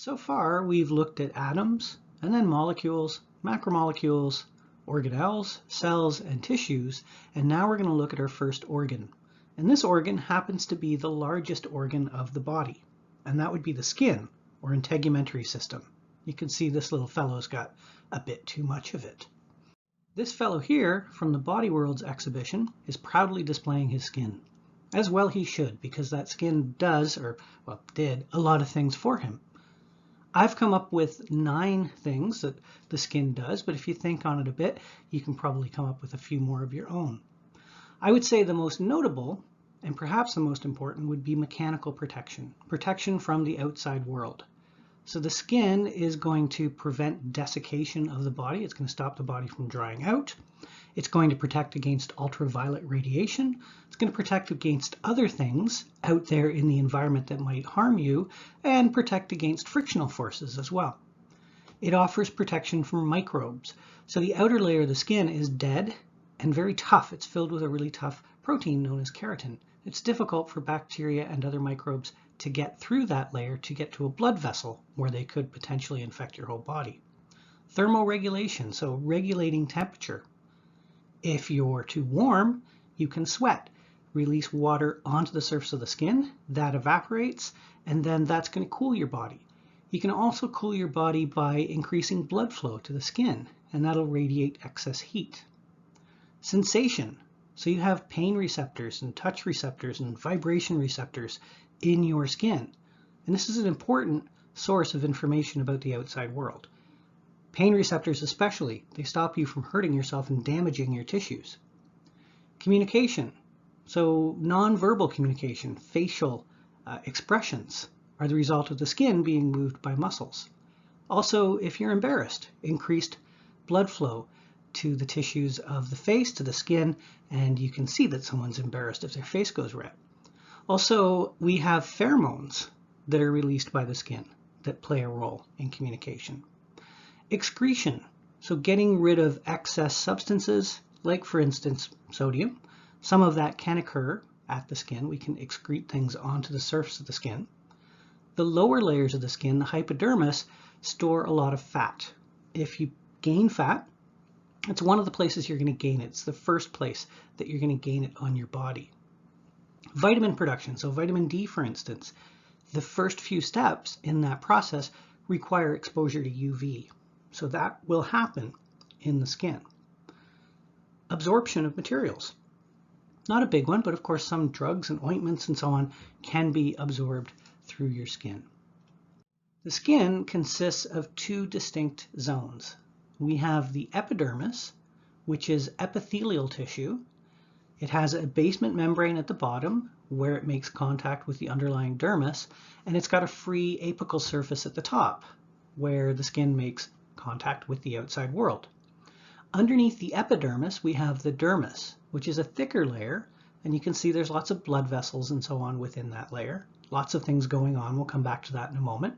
So far, we've looked at atoms, and then molecules, macromolecules, organelles, cells, and tissues, and now we're going to look at our first organ. And this organ happens to be the largest organ of the body, and that would be the skin, or integumentary system. You can see this little fellow's got a bit too much of it. This fellow here, from the Body Worlds exhibition, is proudly displaying his skin. As well he should, because that skin does, or well, did, a lot of things for him. I've come up with 9 things that the skin does, but if you think on it a bit, you can probably come up with a few more of your own. I would say the most notable, and perhaps the most important, would be mechanical protection, protection from the outside world. So the skin is going to prevent desiccation of the body. It's going to stop the body from drying out. It's going to protect against ultraviolet radiation. It's going to protect against other things out there in the environment that might harm you, and protect against frictional forces as well. It offers protection from microbes. So the outer layer of the skin is dead and very tough. It's filled with a really tough protein known as keratin. It's difficult for bacteria and other microbes to get through that layer to get to a blood vessel where they could potentially infect your whole body. Thermoregulation, so regulating temperature. If you're too warm, you can sweat, release water onto the surface of the skin, that evaporates, and then that's going to cool your body. You can also cool your body by increasing blood flow to the skin, and that'll radiate excess heat. Sensation, so you have pain receptors and touch receptors and vibration receptors in your skin, and this is an important source of information about the outside world. Pain receptors especially, they stop you from hurting yourself and damaging your tissues. Communication, so nonverbal communication, facial expressions are the result of the skin being moved by muscles. Also, if you're embarrassed, increased blood flow to the tissues of the face, to the skin, and you can see that someone's embarrassed if their face goes red. Also, we have pheromones that are released by the skin that play a role in communication. Excretion, so getting rid of excess substances, like for instance sodium. Some of that can occur at the skin. We can excrete things onto the surface of the skin. The lower layers of the skin, the hypodermis, store a lot of fat. If you gain fat, it's one of the places you're going to gain it. It's the first place that you're going to gain it on your body. Vitamin production, so vitamin D for instance, the first few steps in that process require exposure to UV. So that will happen in the skin. Absorption of materials. Not a big one, but of course some drugs and ointments and so on can be absorbed through your skin. The skin consists of 2 distinct zones. We have the epidermis, which is epithelial tissue. It has a basement membrane at the bottom where it makes contact with the underlying dermis, and it's got a free apical surface at the top where the skin makes contact with the outside world. Underneath the epidermis, we have the dermis, which is a thicker layer, and you can see there's lots of blood vessels and so on within that layer. Lots of things going on. We'll come back to that in a moment.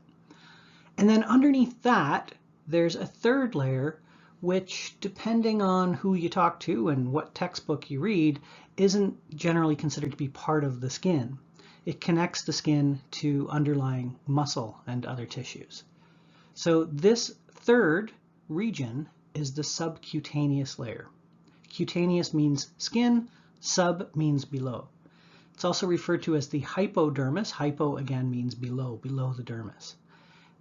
And then underneath that, there's a third layer, which, depending on who you talk to and what textbook you read, isn't generally considered to be part of the skin. It connects the skin to underlying muscle and other tissues. So this third region is the subcutaneous layer. Cutaneous means skin, sub means below. It's also referred to as the hypodermis. Hypo again means below, below the dermis.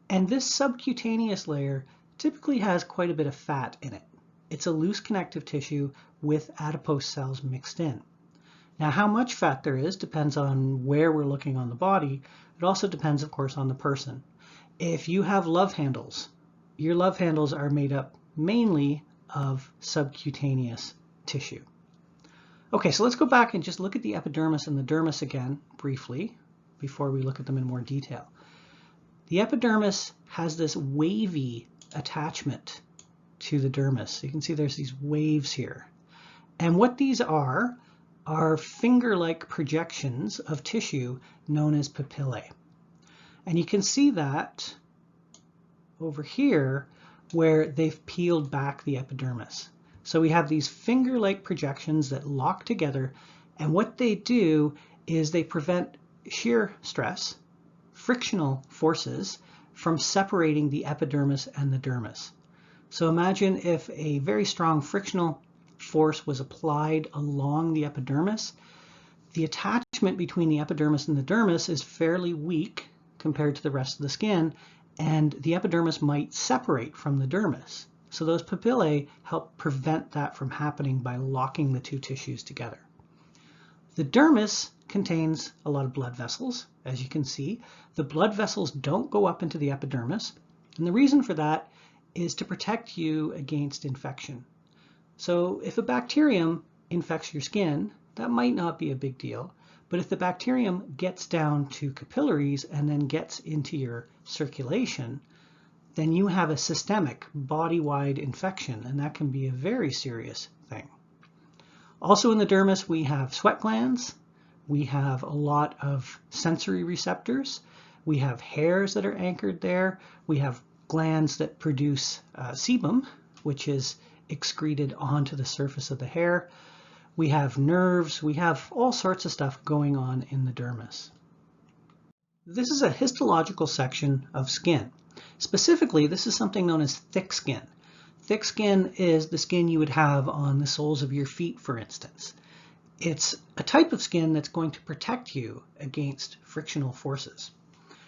And this subcutaneous layer typically has quite a bit of fat in it. It's a loose connective tissue with adipose cells mixed in. Now, how much fat there is depends on where we're looking on the body. It also depends, of course, on the person. If you have love handles, your love handles are made up mainly of subcutaneous tissue. Okay, so let's go back and just look at the epidermis and the dermis again briefly before we look at them in more detail. The epidermis has this wavy attachment to the dermis. You can see there's these waves here. And what these are finger-like projections of tissue known as papillae. And you can see that over here where they've peeled back the epidermis. So we have these finger-like projections that lock together, and what they do is they prevent shear stress, frictional forces from separating the epidermis and the dermis. So imagine if a very strong frictional force was applied along the epidermis. The attachment between the epidermis and the dermis is fairly weak compared to the rest of the skin, and the epidermis might separate from the dermis. So those papillae help prevent that from happening by locking the two tissues together. The dermis contains a lot of blood vessels, as you can see. The blood vessels don't go up into the epidermis, and the reason for that is to protect you against infection. So if a bacterium infects your skin, that might not be a big deal, but if the bacterium gets down to capillaries and then gets into your circulation, then you have a systemic body-wide infection, and that can be a very serious thing. Also in the dermis, we have sweat glands, we have a lot of sensory receptors, we have hairs that are anchored there, we have glands that produce sebum, which is excreted onto the surface of the hair. We have nerves, we have all sorts of stuff going on in the dermis. This is a histological section of skin. Specifically, this is something known as thick skin. Thick skin is the skin you would have on the soles of your feet, for instance. It's a type of skin that's going to protect you against frictional forces.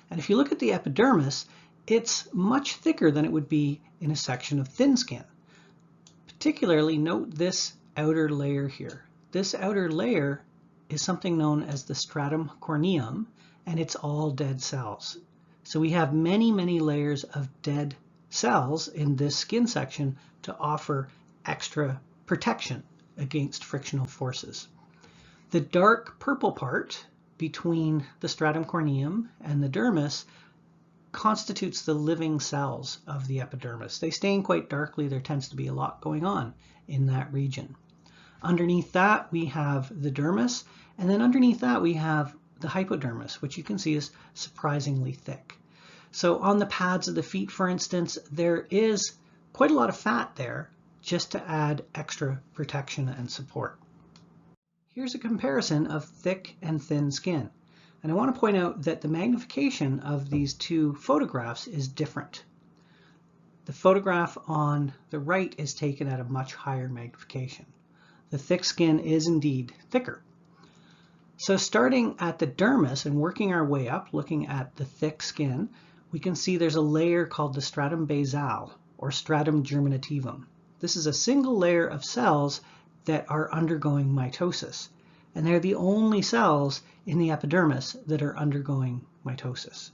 And if you look at the epidermis, it's much thicker than it would be in a section of thin skin. Particularly note this outer layer here. This outer layer is something known as the stratum corneum, and it's all dead cells. So we have many, many layers of dead cells in this skin section to offer extra protection against frictional forces. The dark purple part between the stratum corneum and the dermis constitutes the living cells of the epidermis. They stain quite darkly. There tends to be a lot going on in that region. Underneath that we have the dermis, and then underneath that we have the hypodermis, which you can see is surprisingly thick. So on the pads of the feet, for instance, there is quite a lot of fat there just to add extra protection and support. Here's a comparison of thick and thin skin. And I want to point out that the magnification of these two photographs is different. The photograph on the right is taken at a much higher magnification. The thick skin is indeed thicker. So starting at the dermis and working our way up, looking at the thick skin, we can see there's a layer called the stratum basale or stratum germinativum. This is a single layer of cells that are undergoing mitosis, and they're the only cells in the epidermis that are undergoing mitosis.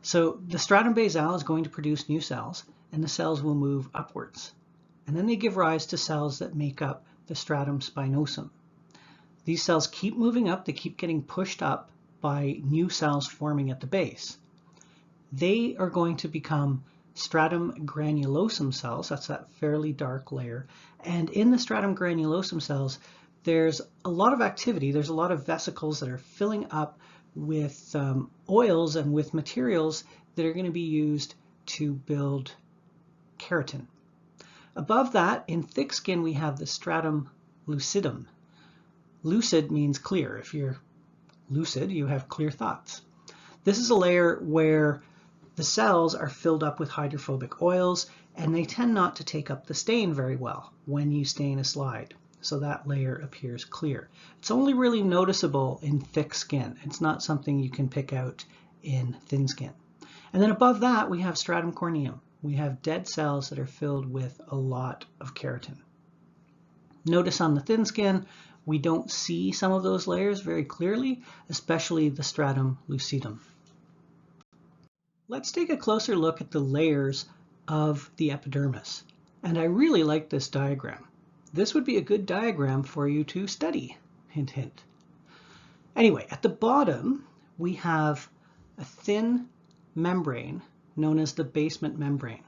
So the stratum basale is going to produce new cells, and the cells will move upwards. And then they give rise to cells that make up the stratum spinosum. These cells keep moving up, they keep getting pushed up by new cells forming at the base. They are going to become stratum granulosum cells, that's that fairly dark layer. And in the stratum granulosum cells, there's a lot of activity. There's a lot of vesicles that are filling up with oils and with materials that are going to be used to build keratin. Above that, in thick skin, we have the stratum lucidum. Lucid means clear. If you're lucid, you have clear thoughts. This is a layer where the cells are filled up with hydrophobic oils, and they tend not to take up the stain very well when you stain a slide. So that layer appears clear. It's only really noticeable in thick skin. It's not something you can pick out in thin skin. And then above that, we have stratum corneum. We have dead cells that are filled with a lot of keratin. Notice on the thin skin, we don't see some of those layers very clearly, especially the stratum lucidum. Let's take a closer look at the layers of the epidermis. And I really like this diagram. This would be a good diagram for you to study, hint, hint. Anyway, at the bottom, we have a thin membrane known as the basement membrane.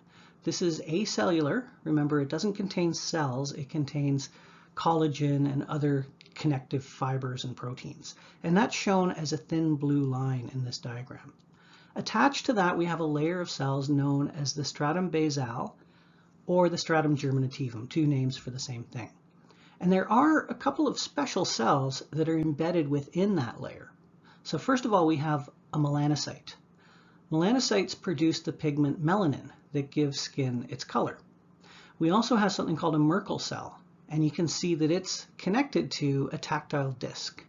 This is acellular. Remember, it doesn't contain cells. It contains collagen and other connective fibers and proteins. And that's shown as a thin blue line in this diagram. Attached to that, we have a layer of cells known as the stratum basale or the stratum germinativum, two names for the same thing. And there are a couple of special cells that are embedded within that layer. So first of all, we have a melanocyte. Melanocytes produce the pigment melanin that gives skin its color. We also have something called a Merkel cell, and you can see that it's connected to a tactile disc.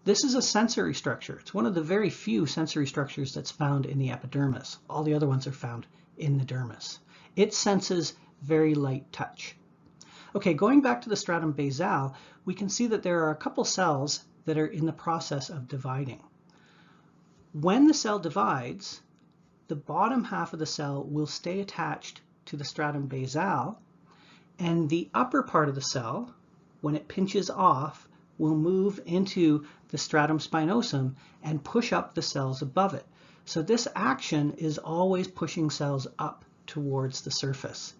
This is a sensory structure. It's one of the very few sensory structures that's found in the epidermis. All the other ones are found in the dermis. It senses very light touch. Okay, going back to the stratum basale, we can see that there are a couple cells that are in the process of dividing. When the cell divides, the bottom half of the cell will stay attached to the stratum basale, and the upper part of the cell, when it pinches off, will move into the stratum spinosum and push up the cells above it. So this action is always pushing cells up towards the surface.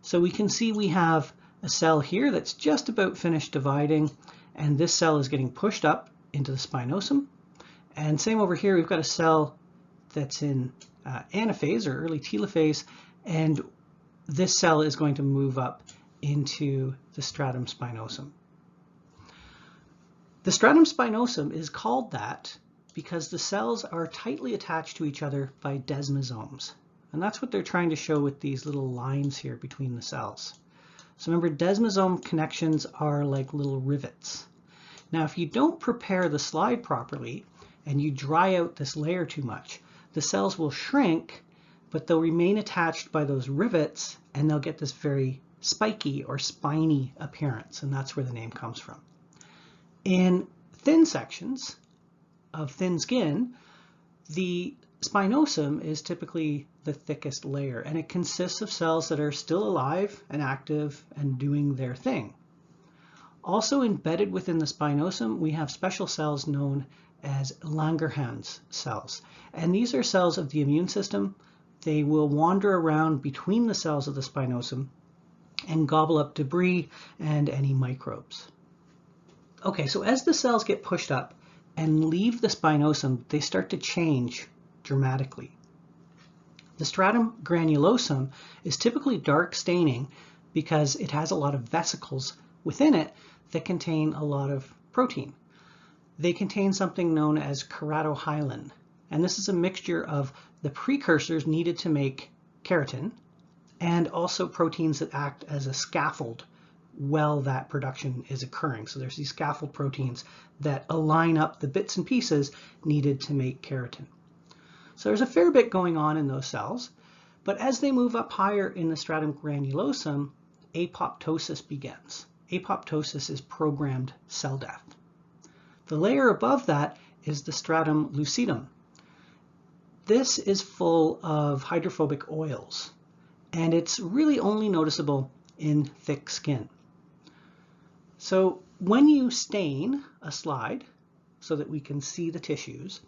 So we can see we have a cell here that's just about finished dividing, and this cell is getting pushed up into the spinosum. And same over here, we've got a cell that's in anaphase or early telophase, and this cell is going to move up into the stratum spinosum. The stratum spinosum is called that because the cells are tightly attached to each other by desmosomes. And that's what they're trying to show with these little lines here between the cells. So remember, desmosome connections are like little rivets. Now, if you don't prepare the slide properly and you dry out this layer too much, the cells will shrink, but they'll remain attached by those rivets, and they'll get this very spiky or spiny appearance, and that's where the name comes from. In thin sections of thin skin, the spinosum is typically the thickest layer, and it consists of cells that are still alive and active and doing their thing. Also embedded within the spinosum, we have special cells known as LongHan cells. And these are cells of the immune system. They will wander around between the cells of the spinosum and gobble up debris and any microbes. Okay, so as the cells get pushed up and leave the spinosum, they start to change dramatically. The stratum granulosum is typically dark staining because it has a lot of vesicles within it that contain a lot of protein. They contain something known as keratohyalin, and this is a mixture of the precursors needed to make keratin and also proteins that act as a scaffold while that production is occurring. So there's these scaffold proteins that align up the bits and pieces needed to make keratin. So there's a fair bit going on in those cells, but as they move up higher in the stratum granulosum, apoptosis begins. Apoptosis is programmed cell death. The layer above that is the stratum lucidum. This is full of hydrophobic oils, and it's really only noticeable in thick skin. So when you stain a slide so that we can see the tissues,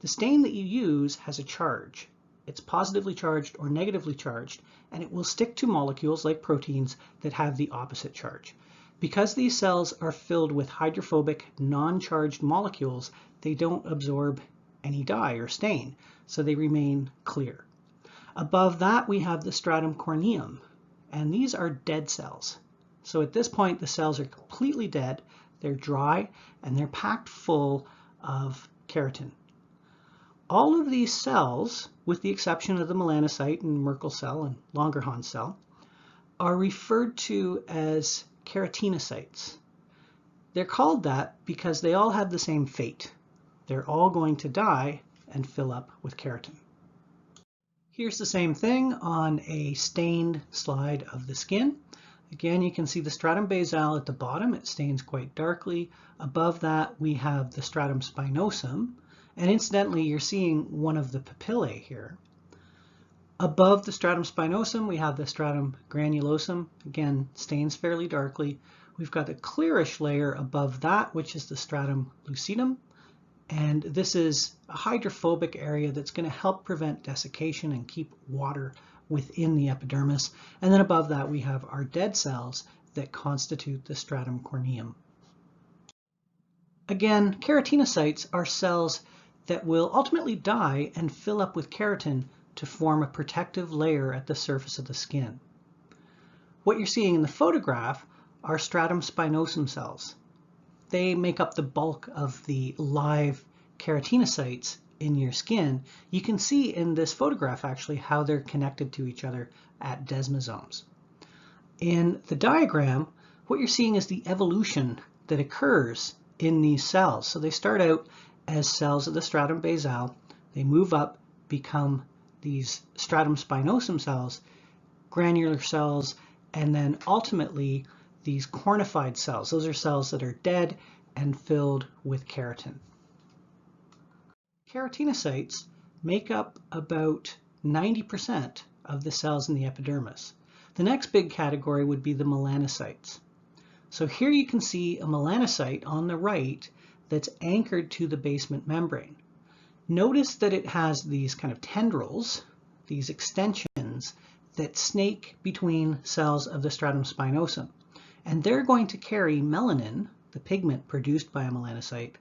the stain that you use has a charge. It's positively charged or negatively charged, and it will stick to molecules like proteins that have the opposite charge. Because these cells are filled with hydrophobic, non-charged molecules, they don't absorb any dye or stain, so they remain clear. Above that, we have the stratum corneum, and these are dead cells. So at this point, the cells are completely dead, they're dry, and they're packed full of keratin. All of these cells, with the exception of the melanocyte and Merkel cell and LongHan cell, are referred to as keratinocytes. They're called that because they all have the same fate. They're all going to die and fill up with keratin. Here's the same thing on a stained slide of the skin. Again, you can see the stratum basale at the bottom. It stains quite darkly. Above that, we have the stratum spinosum. And incidentally, you're seeing one of the papillae here. Above the stratum spinosum, we have the stratum granulosum. Again, stains fairly darkly. We've got a clearish layer above that, which is the stratum lucidum. And this is a hydrophobic area that's going to help prevent desiccation and keep water within the epidermis. And then above that, we have our dead cells that constitute the stratum corneum. Again, keratinocytes are cells that will ultimately die and fill up with keratin to form a protective layer at the surface of the skin. What you're seeing in the photograph are stratum spinosum cells. They make up the bulk of the live keratinocytes in your skin, you can see in this photograph actually how they're connected to each other at desmosomes. In the diagram, what you're seeing is the evolution that occurs in these cells. So they start out as cells of the stratum basale, they move up, become these stratum spinosum cells, granular cells, and then ultimately these cornified cells. Those are cells that are dead and filled with keratin. Keratinocytes make up about 90% of the cells in the epidermis. The next big category would be the melanocytes. So here you can see a melanocyte on the right that's anchored to the basement membrane. Notice that it has these kind of tendrils, these extensions that snake between cells of the stratum spinosum. And they're going to carry melanin, the pigment produced by a melanocyte,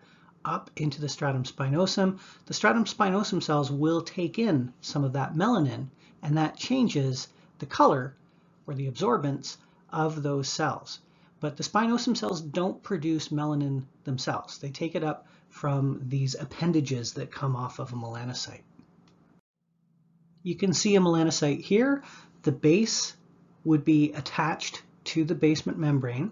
up into the stratum spinosum. The stratum spinosum cells will take in some of that melanin, and that changes the color or the absorbance of those cells. But the spinosum cells don't produce melanin themselves. They take it up from these appendages that come off of a melanocyte. You can see a melanocyte here. The base would be attached to the basement membrane.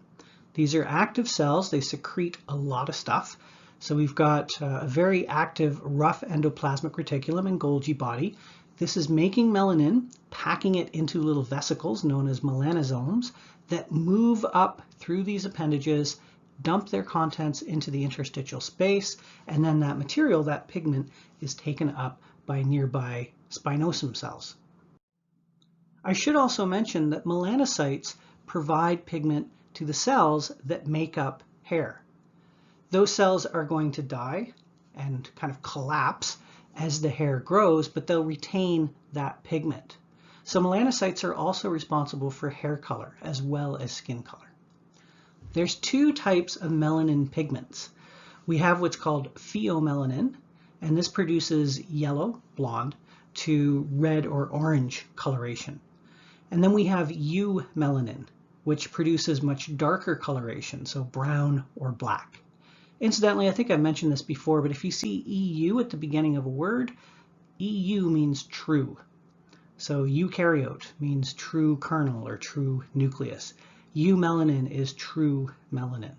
These are active cells. They secrete a lot of stuff. So we've got a very active rough endoplasmic reticulum and Golgi body. This is making melanin, packing it into little vesicles known as melanosomes that move up through these appendages, dump their contents into the interstitial space, and then that material, that pigment, is taken up by nearby spinosum cells. I should also mention that melanocytes provide pigment to the cells that make up hair. Those cells are going to die and kind of collapse as the hair grows, but they'll retain that pigment. So melanocytes are also responsible for hair color as well as skin color. There's two types of melanin pigments. We have what's called pheomelanin, and this produces yellow, blonde, to red or orange coloration. And then we have eumelanin, which produces much darker coloration, so brown or black. Incidentally, I think I mentioned this before, but if you see EU at the beginning of a word, EU means true. So eukaryote means true kernel or true nucleus. Eumelanin is true melanin.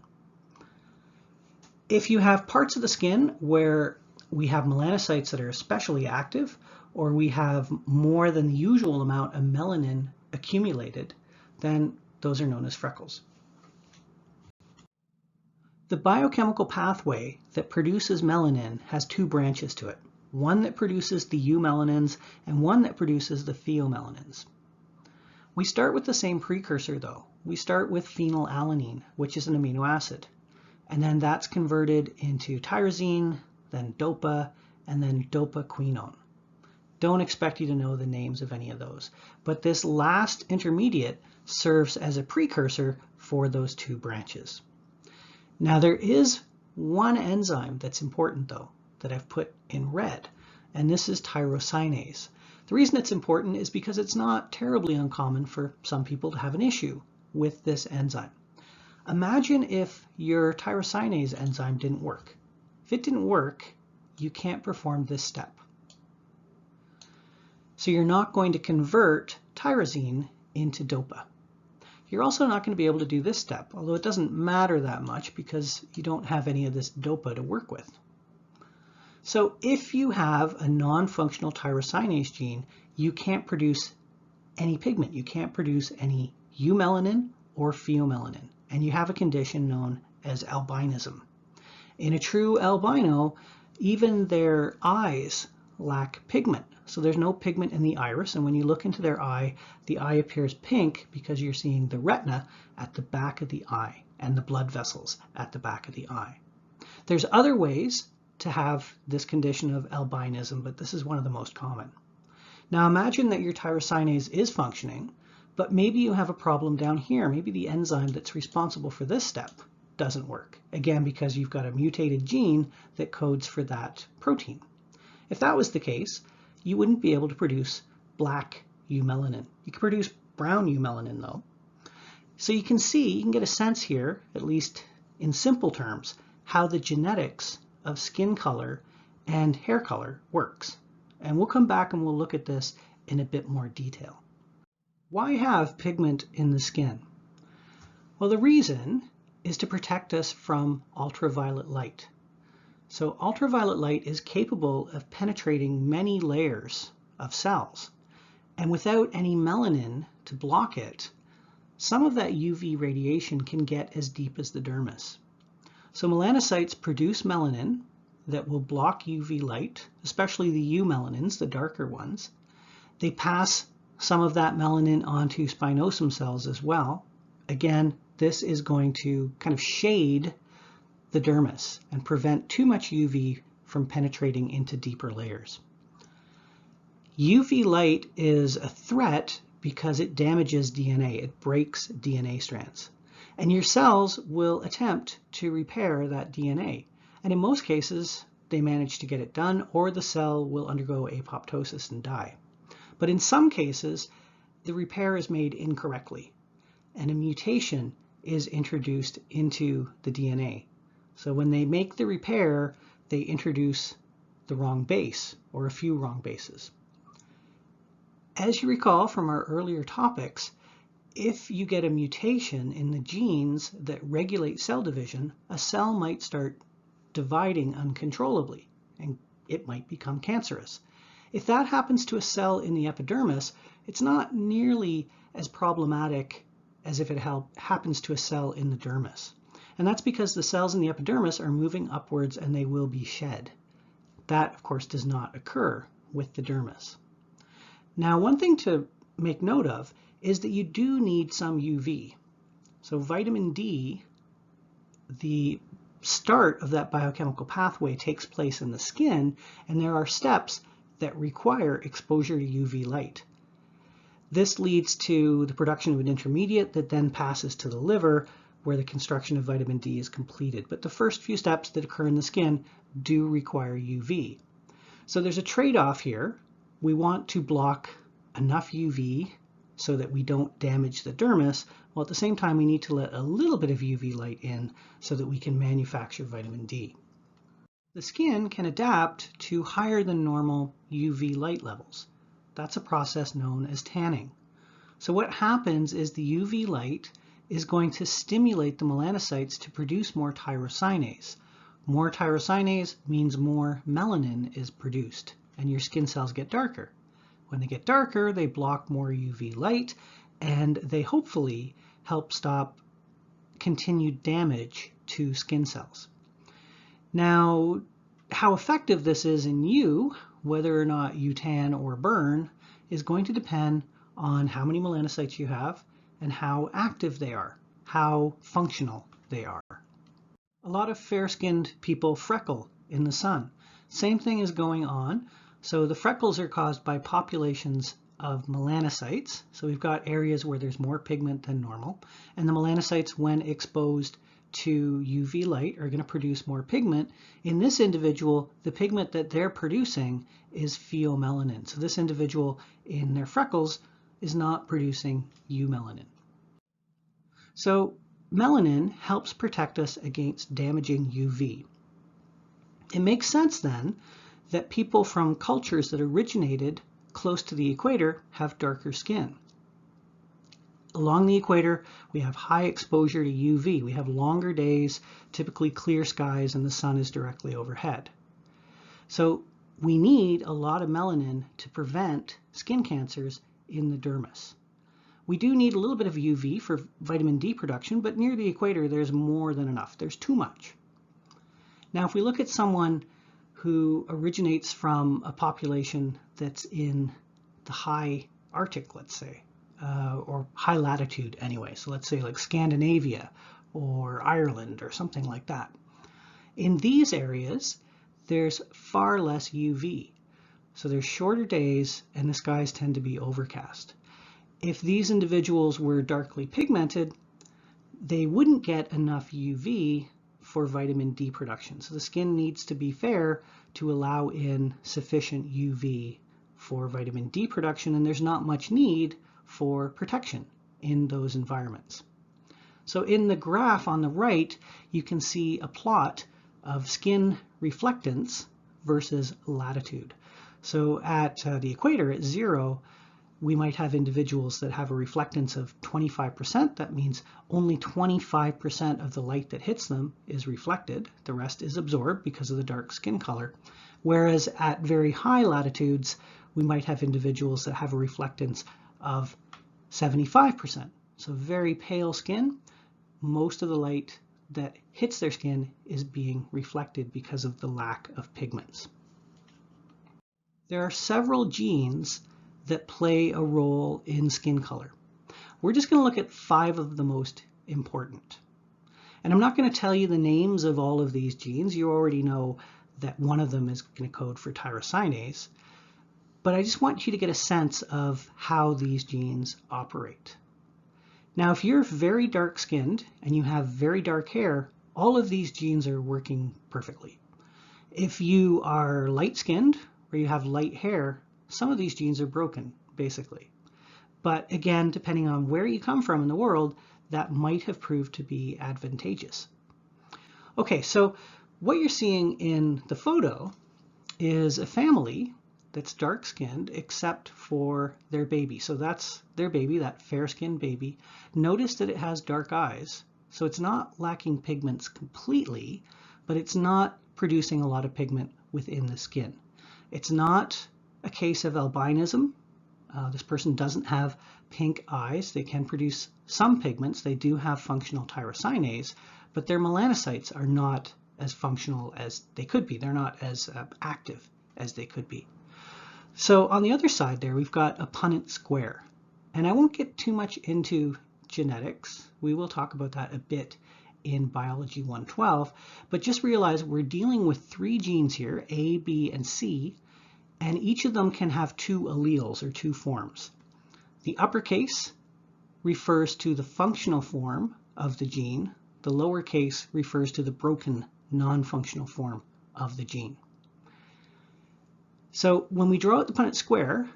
If you have parts of the skin where we have melanocytes that are especially active, or we have more than the usual amount of melanin accumulated, then those are known as freckles. The biochemical pathway that produces melanin has two branches to it. One that produces the eumelanins and one that produces the pheomelanins. We start with the same precursor though. We start with phenylalanine, which is an amino acid. And then that's converted into tyrosine, then dopa, and then dopaquinone. Don't expect you to know the names of any of those. But this last intermediate serves as a precursor for those two branches. Now there is one enzyme that's important though, that I've put in red, and this is tyrosinase. The reason it's important is because it's not terribly uncommon for some people to have an issue with this enzyme. Imagine if your tyrosinase enzyme didn't work. If it didn't work, you can't perform this step. So you're not going to convert tyrosine into dopa. You're also not going to be able to do this step, although it doesn't matter that much because you don't have any of this dopa to work with. So if you have a non-functional tyrosinase gene, you can't produce any pigment. You can't produce any eumelanin or pheomelanin, and you have a condition known as albinism. In a true albino, even their eyes lack pigment. So there's no pigment in the iris, and when you look into their eye, the eye appears pink because you're seeing the retina at the back of the eye and the blood vessels at the back of the eye. There's other ways to have this condition of albinism, but this is one of the most common. Now imagine that your tyrosinase is functioning, but maybe you have a problem down here. Maybe the enzyme that's responsible for this step doesn't work, again because you've got a mutated gene that codes for that protein. If that was the case, you wouldn't be able to produce black eumelanin. You can produce brown eumelanin though. So you can see, you can get a sense here, at least in simple terms, how the genetics of skin color and hair color works. And we'll come back and we'll look at this in a bit more detail. Why have pigment in the skin? Well, the reason is to protect us from ultraviolet light. So ultraviolet light is capable of penetrating many layers of cells. And without any melanin to block it, some of that UV radiation can get as deep as the dermis. So melanocytes produce melanin that will block UV light, especially the U melanins, the darker ones. They pass some of that melanin onto spinosum cells as well. Again, this is going to kind of shade the dermis and prevent too much UV from penetrating into deeper layers. UV light is a threat because it damages DNA. It breaks DNA strands. And your cells will attempt to repair that DNA. And in most cases, they manage to get it done, or the cell will undergo apoptosis and die. But in some cases, the repair is made incorrectly, and a mutation is introduced into the DNA. So when they make the repair, they introduce the wrong base, or a few wrong bases. As you recall from our earlier topics, if you get a mutation in the genes that regulate cell division, a cell might start dividing uncontrollably, and it might become cancerous. If that happens to a cell in the epidermis, it's not nearly as problematic as if it happens to a cell in the dermis. And that's because the cells in the epidermis are moving upwards and they will be shed. That, of course, does not occur with the dermis. Now, one thing to make note of is that you do need some UV. So vitamin D, the start of that biochemical pathway takes place in the skin, and there are steps that require exposure to UV light. This leads to the production of an intermediate that then passes to the liver, where the construction of vitamin D is completed. But the first few steps that occur in the skin do require UV. So there's a trade-off here. We want to block enough UV so that we don't damage the dermis, while at the same time we need to let a little bit of UV light in so that we can manufacture vitamin D. The skin can adapt to higher than normal UV light levels. That's a process known as tanning. So what happens is the UV light is going to stimulate the melanocytes to produce more tyrosinase. More tyrosinase means more melanin is produced, and your skin cells get darker. When they get darker, they block more UV light, and they hopefully help stop continued damage to skin cells. Now, how effective this is in you, whether or not you tan or burn, is going to depend on how many melanocytes you have and how active they are, how functional they are. A lot of fair-skinned people freckle in the sun. Same thing is going on. So the freckles are caused by populations of melanocytes. So we've got areas where there's more pigment than normal, and the melanocytes, when exposed to UV light, are going to produce more pigment. In this individual, the pigment that they're producing is pheomelanin. So this individual in their freckles is not producing eumelanin. So melanin helps protect us against damaging UV. It makes sense then that people from cultures that originated close to the equator have darker skin. Along the equator, we have high exposure to UV. We have longer days, typically clear skies, and the sun is directly overhead. So we need a lot of melanin to prevent skin cancers in the dermis. We do need a little bit of UV for vitamin D production, but near the equator there's more than enough. There's too much. Now, if we look at someone who originates from a population that's in the high Arctic, let's say, or high latitude anyway, so let's say like Scandinavia or Ireland or something like that. In these areas, there's far less UV. So there's shorter days and the skies tend to be overcast. If these individuals were darkly pigmented, they wouldn't get enough UV for vitamin D production. So the skin needs to be fair to allow in sufficient UV for vitamin D production, and there's not much need for protection in those environments. So in the graph on the right, you can see a plot of skin reflectance versus latitude. So at the equator, at 0, we might have individuals that have a reflectance of 25%. That means only 25% of the light that hits them is reflected. The rest is absorbed because of the dark skin color. Whereas at very high latitudes, we might have individuals that have a reflectance of 75%. So very pale skin, most of the light that hits their skin is being reflected because of the lack of pigments. There are several genes that play a role in skin color. We're just going to look at 5 of the most important. And I'm not going to tell you the names of all of these genes. You already know that one of them is going to code for tyrosinase. But I just want you to get a sense of how these genes operate. Now, if you're very dark-skinned and you have very dark hair, all of these genes are working perfectly. If you are light-skinned or you have light hair, some of these genes are broken, basically. But again, depending on where you come from in the world, that might have proved to be advantageous. Okay, so what you're seeing in the photo is a family that's dark-skinned except for their baby. So that's their baby, that fair-skinned baby. Notice that it has dark eyes. So it's not lacking pigments completely, but it's not producing a lot of pigment within the skin. It's not a case of albinism. This person doesn't have pink eyes. They can produce some pigments. They do have functional tyrosinase, but their melanocytes are not as functional as they could be. They're not as active as they could be. So on the other side there, we've got a Punnett square. And I won't get too much into genetics. We will talk about that a bit in Biology 112, but just realize we're dealing with 3 genes here, A, B, and C, and each of them can have 2 alleles or 2 forms. The uppercase refers to the functional form of the gene. The lowercase refers to the broken non-functional form of the gene. So when we draw out the Punnett square,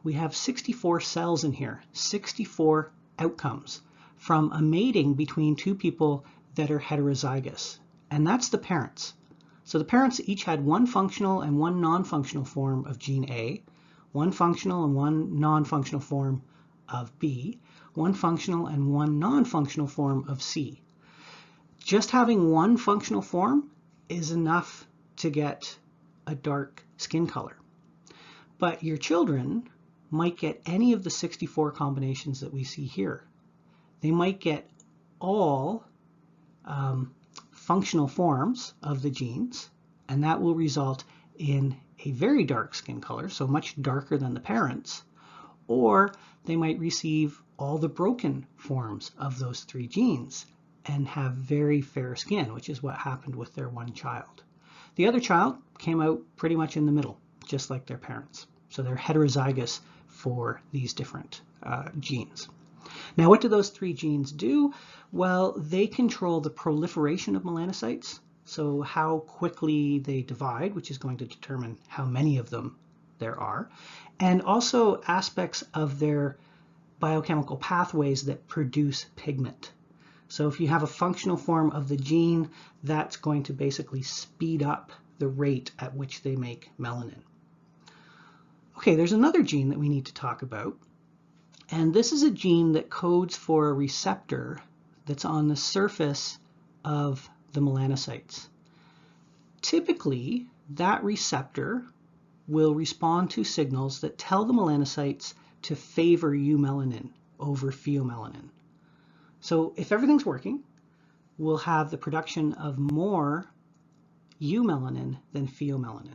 we have 64 cells in here, 64 outcomes from a mating between 2 people that are heterozygous, and that's the parents. So the parents each had 1 functional and 1 non-functional form of gene A, 1 functional and 1 non-functional form of B, 1 functional and 1 non-functional form of C. Just having 1 functional form is enough to get a dark skin color. But your children might get any of the 64 combinations that we see here. They might get all functional forms of the genes, and that will result in a very dark skin color, so much darker than the parents, or they might receive all the broken forms of those 3 genes and have very fair skin, which is what happened with their one child. The other child came out pretty much in the middle, just like their parents. So they're heterozygous for these different genes. Now, what do those 3 genes do? Well, they control the proliferation of melanocytes, so how quickly they divide, which is going to determine how many of them there are, and also aspects of their biochemical pathways that produce pigment. So if you have a functional form of the gene, that's going to basically speed up the rate at which they make melanin. Okay, there's another gene that we need to talk about, and this is a gene that codes for a receptor that's on the surface of the melanocytes. Typically, that receptor will respond to signals that tell the melanocytes to favor eumelanin over pheomelanin. So if everything's working, we'll have the production of more eumelanin than pheomelanin.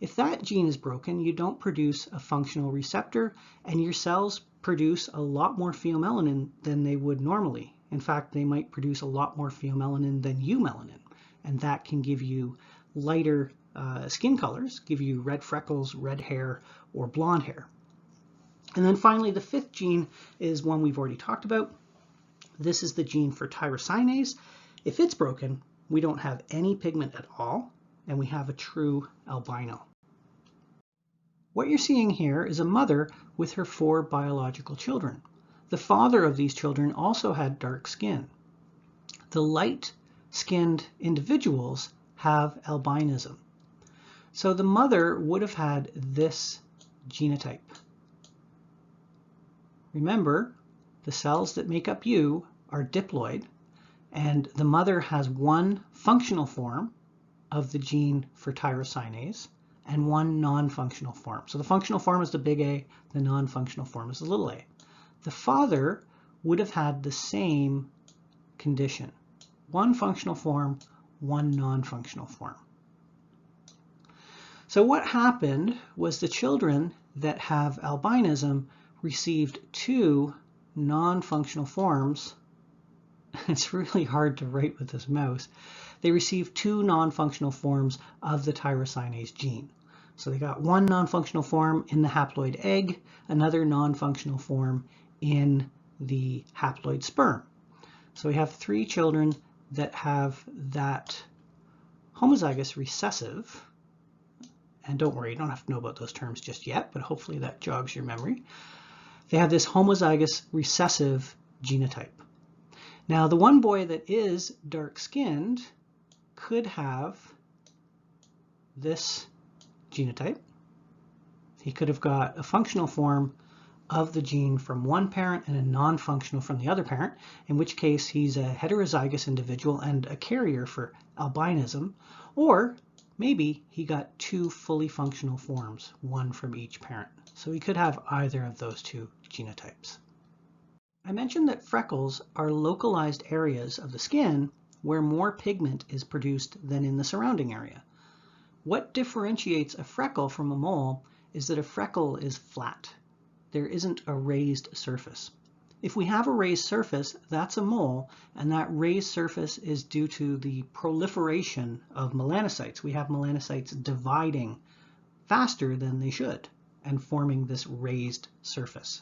If that gene is broken, you don't produce a functional receptor, and your cells produce a lot more pheomelanin than they would normally. In fact, they might produce a lot more pheomelanin than eumelanin, and that can give you lighter skin colors, give you red freckles, red hair, or blonde hair. And then finally, the 5th gene is one we've already talked about. This is the gene for tyrosinase. If it's broken, we don't have any pigment at all, and we have a true albino. What you're seeing here is a mother with her 4 biological children. The father of these children also had dark skin. The light-skinned individuals have albinism. So the mother would have had this genotype. Remember, the cells that make up you are diploid, and the mother has one functional form of the gene for tyrosinase and one non-functional form. So the functional form is the big A, the non-functional form is the little a. The father would have had the same condition. One functional form, one non-functional form. So what happened was the children that have albinism received two non-functional forms. It's really hard to write with this mouse. They received two non-functional forms of the tyrosinase gene. So they got one non-functional form in the haploid egg, another non-functional form in the haploid sperm. So we have three children that have that homozygous recessive, and don't worry, you don't have to know about those terms just yet, but hopefully that jogs your memory. They have this homozygous recessive genotype. Now the one boy that is dark-skinned could have this genotype. He could have got a functional form of the gene from one parent and a non-functional from the other parent, in which case he's a heterozygous individual and a carrier for albinism, or maybe he got two fully functional forms, one from each parent. So he could have either of those two genotypes. I mentioned that freckles are localized areas of the skin where more pigment is produced than in the surrounding area. What differentiates a freckle from a mole is that a freckle is flat. There isn't a raised surface. If we have a raised surface, that's a mole, and that raised surface is due to the proliferation of melanocytes. We have melanocytes dividing faster than they should and forming this raised surface.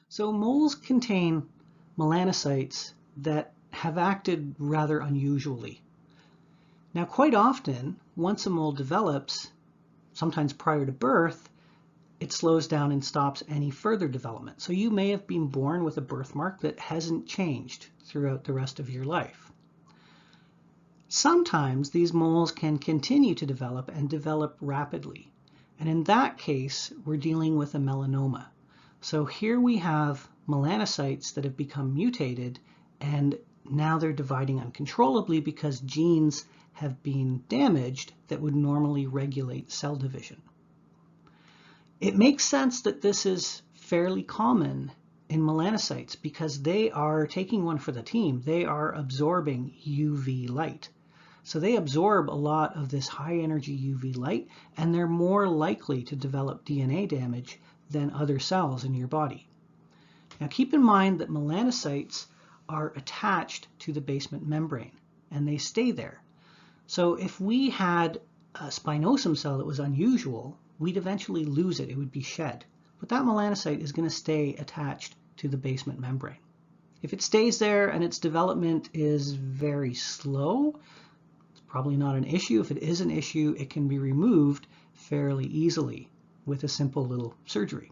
So moles contain melanocytes that have acted rather unusually. Now, quite often, once a mole develops, sometimes prior to birth, it slows down and stops any further development. So you may have been born with a birthmark that hasn't changed throughout the rest of your life. Sometimes these moles can continue to develop and develop rapidly. And in that case, we're dealing with a melanoma. So here we have melanocytes that have become mutated, and now they're dividing uncontrollably because genes have been damaged that would normally regulate cell division. It makes sense that this is fairly common in melanocytes because they are taking one for the team. They are absorbing UV light. So they absorb a lot of this high energy UV light, and they're more likely to develop DNA damage than other cells in your body. Now keep in mind that melanocytes are attached to the basement membrane and they stay there. So if we had a spinosum cell that was unusual, we'd eventually lose it. It would be shed. But that melanocyte is going to stay attached to the basement membrane. If it stays there and its development is very slow, it's probably not an issue. If it is an issue, it can be removed fairly easily with a simple little surgery.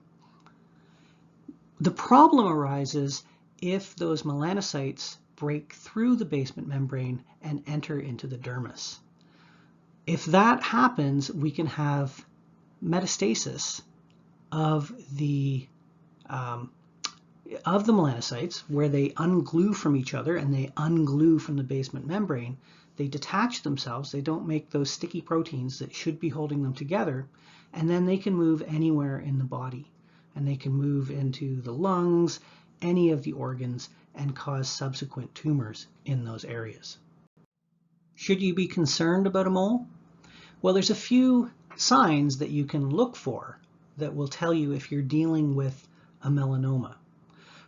The problem arises if those melanocytes break through the basement membrane and enter into the dermis. If that happens, we can have metastasis of the melanocytes, where they unglue from each other and they unglue from the basement membrane. They detach themselves. They don't make those sticky proteins that should be holding them together, and then they can move anywhere in the body, and they can move into the lungs, any of the organs, and cause subsequent tumors in those areas. Should you be concerned about a mole? Well, there's a few signs that you can look for that will tell you if you're dealing with a melanoma.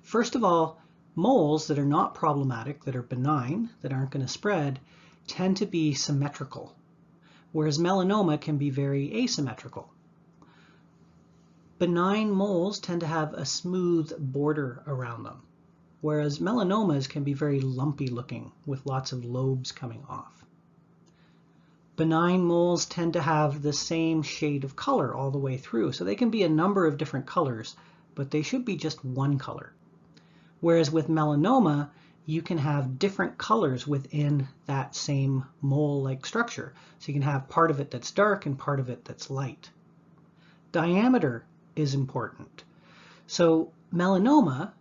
First of all, moles that are not problematic, that are benign, that aren't going to spread, tend to be symmetrical, whereas melanoma can be very asymmetrical. Benign moles tend to have a smooth border around them, whereas melanomas can be very lumpy looking with lots of lobes coming off. Benign moles tend to have the same shade of color all the way through, so they can be a number of different colors, but they should be just one color. Whereas with melanoma, you can have different colors within that same mole-like structure. So you can have part of it that's dark and part of it that's light. Diameter is important. So melanoma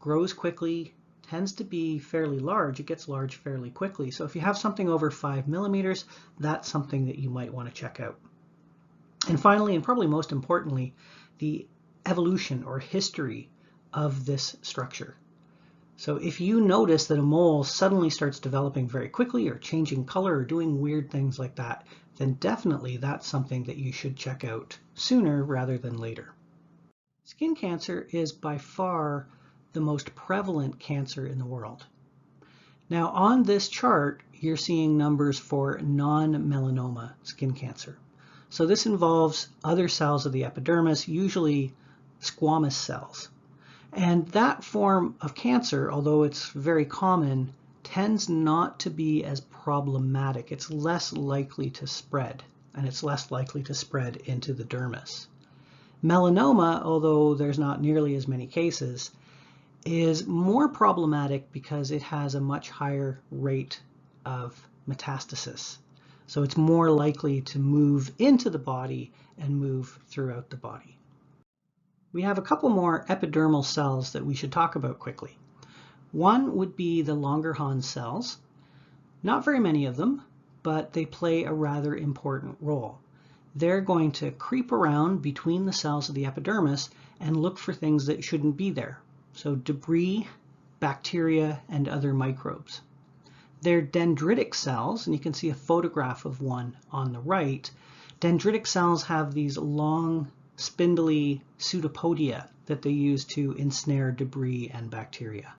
grows quickly, tends to be fairly large. It gets large fairly quickly. So if you have something over 5 millimeters, that's something that you might want to check out. And finally, and probably most importantly, the evolution or history of this structure. So if you notice that a mole suddenly starts developing very quickly or changing color or doing weird things like that, then definitely that's something that you should check out sooner rather than later. Skin cancer is by far the most prevalent cancer in the world. Now on this chart, you're seeing numbers for non-melanoma skin cancer. So this involves other cells of the epidermis, usually squamous cells. And that form of cancer, although it's very common, tends not to be as problematic. It's less likely to spread, and it's less likely to spread into the dermis. Melanoma, although there's not nearly as many cases, is more problematic because it has a much higher rate of metastasis. So it's more likely to move into the body and move throughout the body. We have a couple more epidermal cells that we should talk about quickly. One would be the LongHan cells. Not very many of them, but they play a rather important role. They're going to creep around between the cells of the epidermis and look for things that shouldn't be there. So debris, bacteria, and other microbes. They're dendritic cells, and you can see a photograph of one on the right. Dendritic cells have these long, spindly pseudopodia that they use to ensnare debris and bacteria.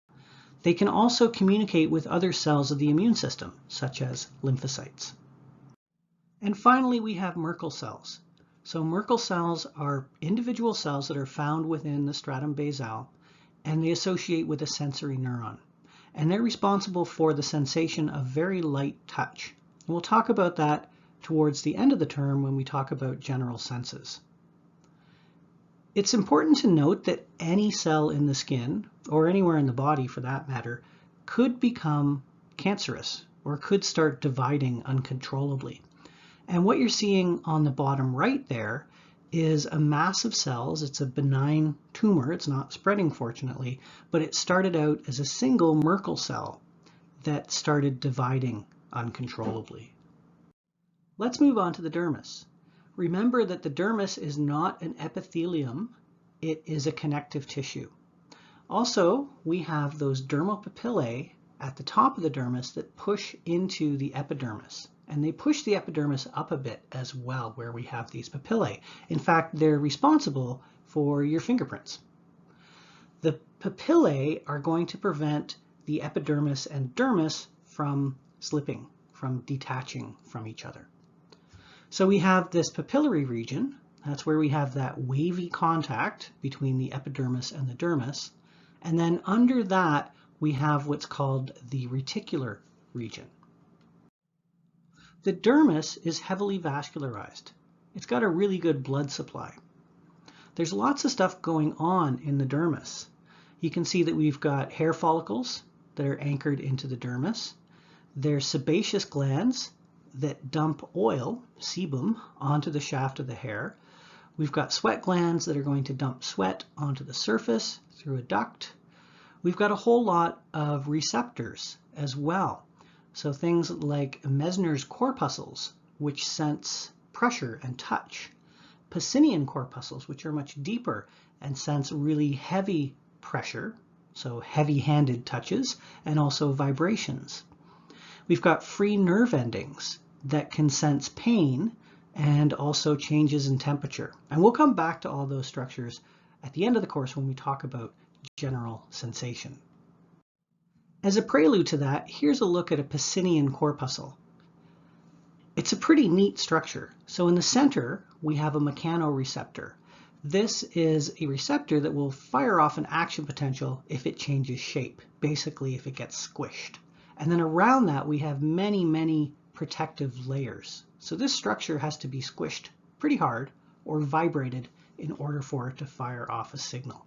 They can also communicate with other cells of the immune system, such as lymphocytes. And finally, we have Merkel cells. So Merkel cells are individual cells that are found within the stratum basale, and they associate with a sensory neuron. And they're responsible for the sensation of very light touch. And we'll talk about that towards the end of the term when we talk about general senses. It's important to note that any cell in the skin, or anywhere in the body for that matter, could become cancerous or could start dividing uncontrollably. And what you're seeing on the bottom right there is a mass of cells. It's a benign tumor. It's not spreading, fortunately, but it started out as a single Merkel cell that started dividing uncontrollably. Let's move on to the dermis. Remember that the dermis is not an epithelium. It is a connective tissue. Also, we have those dermal papillae at the top of the dermis that push into the epidermis. And they push the epidermis up a bit as well, where we have these papillae. In fact, they're responsible for your fingerprints. The papillae are going to prevent the epidermis and dermis from slipping, from detaching from each other. So we have this papillary region. That's where we have that wavy contact between the epidermis and the dermis. And then under that, we have what's called the reticular region. The dermis is heavily vascularized. It's got a really good blood supply. There's lots of stuff going on in the dermis. You can see that we've got hair follicles that are anchored into the dermis. There's sebaceous glands that dump oil, sebum, onto the shaft of the hair. We've got sweat glands that are going to dump sweat onto the surface through a duct. We've got a whole lot of receptors as well. So things like Mesner's corpuscles, which sense pressure and touch. Pacinian corpuscles, which are much deeper and sense really heavy pressure, so heavy-handed touches, and also vibrations. We've got free nerve endings that can sense pain and also changes in temperature. And we'll come back to all those structures at the end of the course when we talk about general sensation. As a prelude to that, here's a look at a Pacinian corpuscle. It's a pretty neat structure. So in the center, we have a mechanoreceptor. This is a receptor that will fire off an action potential if it changes shape, basically if it gets squished. And then around that, we have many, many protective layers. So this structure has to be squished pretty hard or vibrated in order for it to fire off a signal.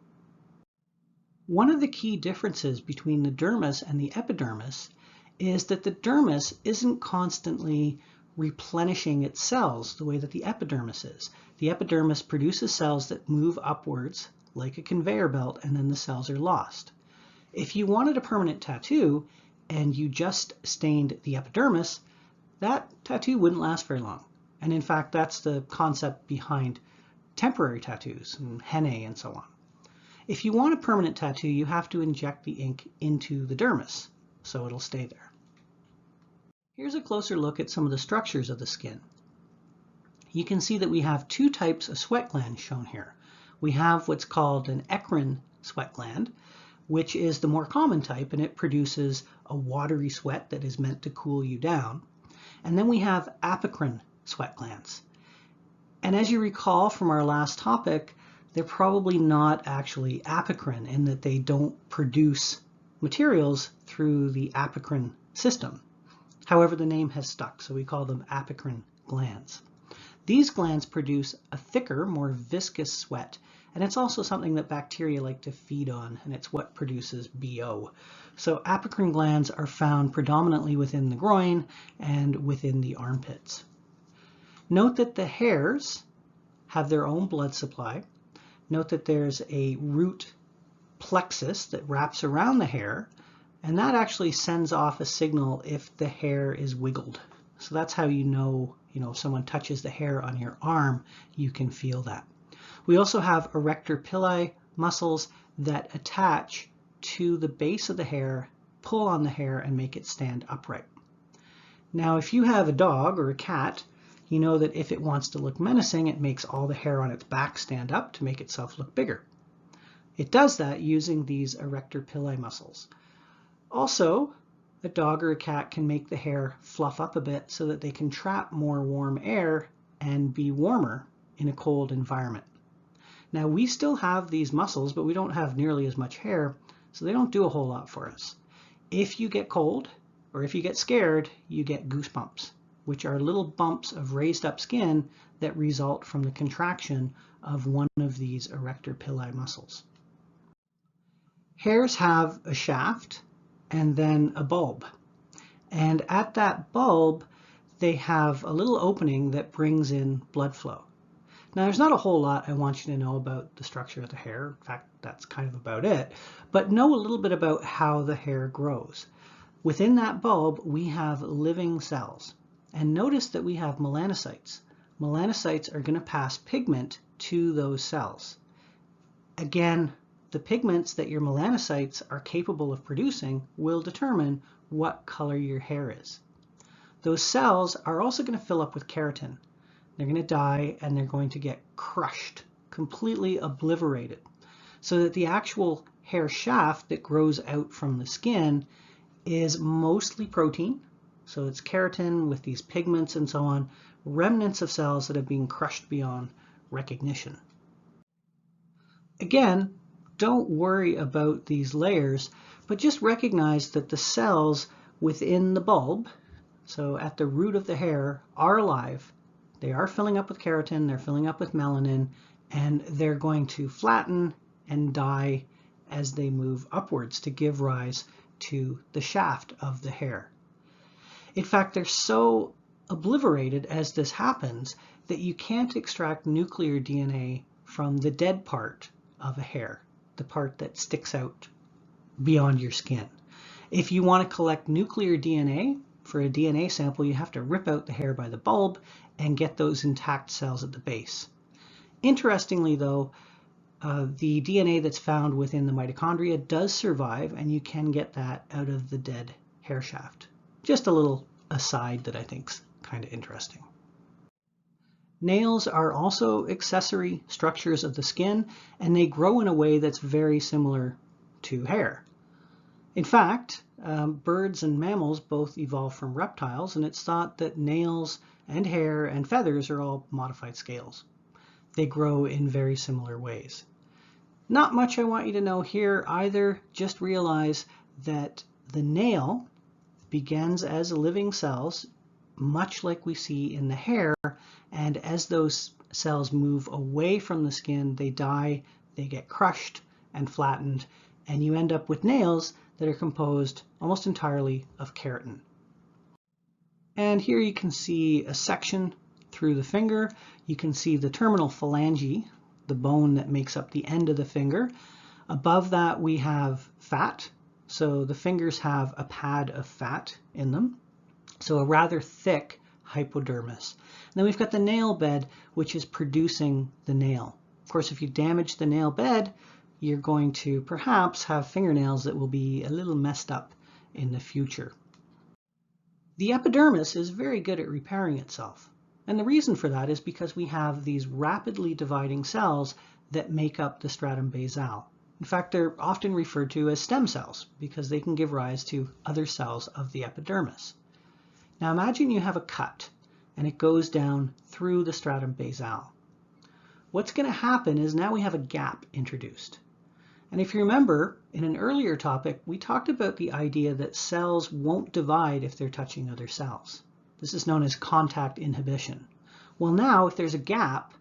One of the key differences between the dermis and the epidermis is that the dermis isn't constantly replenishing its cells the way that the epidermis is. The epidermis produces cells that move upwards like a conveyor belt, and then the cells are lost. If you wanted a permanent tattoo and you just stained the epidermis, that tattoo wouldn't last very long. And in fact, that's the concept behind temporary tattoos and henna and so on. If you want a permanent tattoo, you have to inject the ink into the dermis, so it'll stay there. Here's a closer look at some of the structures of the skin. You can see that we have two types of sweat glands shown here. We have what's called an eccrine sweat gland, which is the more common type, and it produces a watery sweat that is meant to cool you down. And then we have apocrine sweat glands. And as you recall from our last topic, they're probably not actually apocrine in that they don't produce materials through the apocrine system. However, the name has stuck, so we call them apocrine glands. These glands produce a thicker, more viscous sweat, and it's also something that bacteria like to feed on, and it's what produces BO. So apocrine glands are found predominantly within the groin and within the armpits. Note that the hairs have their own blood supply. Note that there's a root plexus that wraps around the hair, and that actually sends off a signal if the hair is wiggled. So that's how you know if someone touches the hair on your arm, you can feel that. We also have erector pili muscles that attach to the base of the hair, pull on the hair, and make it stand upright. Now, if you have a dog or a cat, you know that if it wants to look menacing, it makes all the hair on its back stand up to make itself look bigger. It does that using these erector pili muscles. Also, a dog or a cat can make the hair fluff up a bit so that they can trap more warm air and be warmer in a cold environment. Now, we still have these muscles, but we don't have nearly as much hair, so they don't do a whole lot for us. If you get cold or if you get scared, you get goosebumps, which are little bumps of raised up skin that result from the contraction of one of these erector pili muscles. Hairs have a shaft and then a bulb. And at that bulb, they have a little opening that brings in blood flow. Now, there's not a whole lot I want you to know about the structure of the hair. In fact, that's kind of about it. But know a little bit about how the hair grows. Within that bulb, we have living cells. And notice that we have melanocytes. Melanocytes are going to pass pigment to those cells. Again, the pigments that your melanocytes are capable of producing will determine what color your hair is. Those cells are also going to fill up with keratin. They're going to die and they're going to get crushed, completely obliterated, so that the actual hair shaft that grows out from the skin is mostly protein. So it's keratin with these pigments and so on, remnants of cells that have been crushed beyond recognition. Again, don't worry about these layers, but just recognize that the cells within the bulb, so at the root of the hair, are alive. They are filling up with keratin, they're filling up with melanin, and they're going to flatten and die as they move upwards to give rise to the shaft of the hair. In fact, they're so obliterated as this happens that you can't extract nuclear DNA from the dead part of a hair, the part that sticks out beyond your skin. If you want to collect nuclear DNA for a DNA sample, you have to rip out the hair by the bulb and get those intact cells at the base. Interestingly though, the DNA that's found within the mitochondria does survive, and you can get that out of the dead hair shaft. Just a little aside that I think's kind of interesting. Nails are also accessory structures of the skin, and they grow in a way that's very similar to hair. In fact, birds and mammals both evolved from reptiles, and it's thought that nails and hair and feathers are all modified scales. They grow in very similar ways. Not much I want you to know here either. Just realize that the nail begins as living cells, much like we see in the hair, and as those cells move away from the skin, they die, they get crushed and flattened, and you end up with nails that are composed almost entirely of keratin. And here you can see a section through the finger. You can see the terminal phalange, the bone that makes up the end of the finger. Above that we have fat. So the fingers have a pad of fat in them. So a rather thick hypodermis. And then we've got the nail bed, which is producing the nail. Of course, if you damage the nail bed, you're going to perhaps have fingernails that will be a little messed up in the future. The epidermis is very good at repairing itself. And the reason for that is because we have these rapidly dividing cells that make up the stratum basale. In fact, they're often referred to as stem cells because they can give rise to other cells of the epidermis. Now imagine you have a cut and it goes down through the stratum basale. What's going to happen is now we have a gap introduced. And if you remember, in an earlier topic, we talked about the idea that cells won't divide if they're touching other cells. This is known as contact inhibition. Well, now if there's a gap,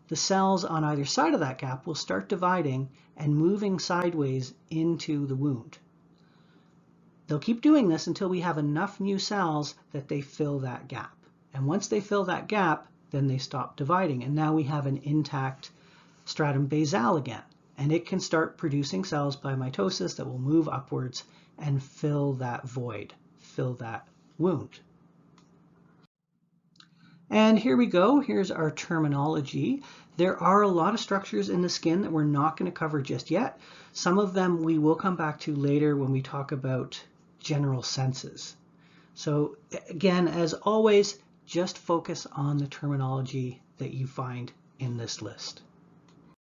the cells on either side of that gap will start dividing and moving sideways into the wound. They'll keep doing this until we have enough new cells that they fill that gap. And once they fill that gap, then they stop dividing. And now we have an intact stratum basale again. And it can start producing cells by mitosis that will move upwards and fill that void, fill that wound. And here we go. Here's our terminology. There are a lot of structures in the skin that we're not going to cover just yet. Some of them we will come back to later when we talk about general senses. So again, as always, just focus on the terminology that you find in this list.